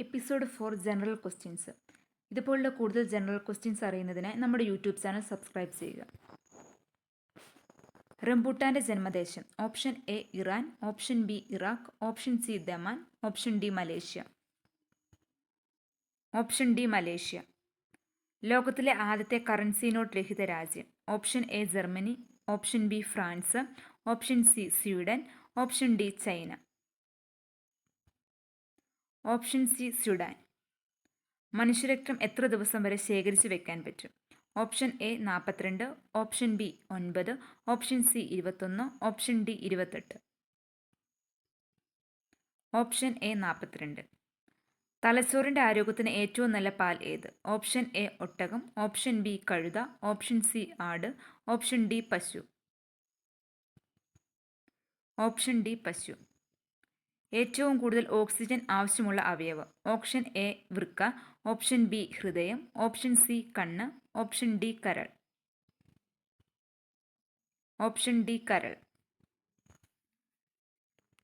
Episode 4 general questions. ഇതുപോലുള്ള കൂടുതൽ general questions അറിയുന്നതിനായി നമ്മുടെ യൂട്യൂബ് ചാനൽ സബ്സ്ക്രൈബ് ചെയ്യുക. റംബൂട്ടാന്റെ ജന്മദേശം. Option A Iran, option B Iraq, option C Daman, option D Malaysia. Option D Malaysia. ലോകത്തിലെ ആദ്യത്തെ കറൻസി നോട്ട് രഹിത രാജ്യം. Option A Germany, option B France, option C Sweden, option D China. Option C Sudan. മനുഷ്യരക്തം എത്ര ദിവസം വരെ ശേഖരിച്ചു വെക്കാൻ പറ്റും? Option A 42, option B 9, option C 21, option D 28. Option A 42. തലച്ചോറിന്റെ ആരോഗ്യത്തിന് ഏറ്റവും നല്ല പാൽ ഏത്? ഓപ്ഷൻ എ ഒട്ടകം, ഓപ്ഷൻ ബി കഴുത, ഓപ്ഷൻ സി ആട്, ഓപ്ഷൻ ഡി പശു. ഓപ്ഷൻ ഡി പശു. ഏറ്റവും കൂടുതൽ ഓക്സിജൻ ആവശ്യമുള്ള അവയവം. ഓപ്ഷൻ എ വൃക്ക, ഓപ്ഷൻ ബി ഹൃദയം, ഓപ്ഷൻ സി കണ്ണ്, ഓപ്ഷൻ ഡി കരൾ. ഓപ്ഷൻ ഡി കരൾ.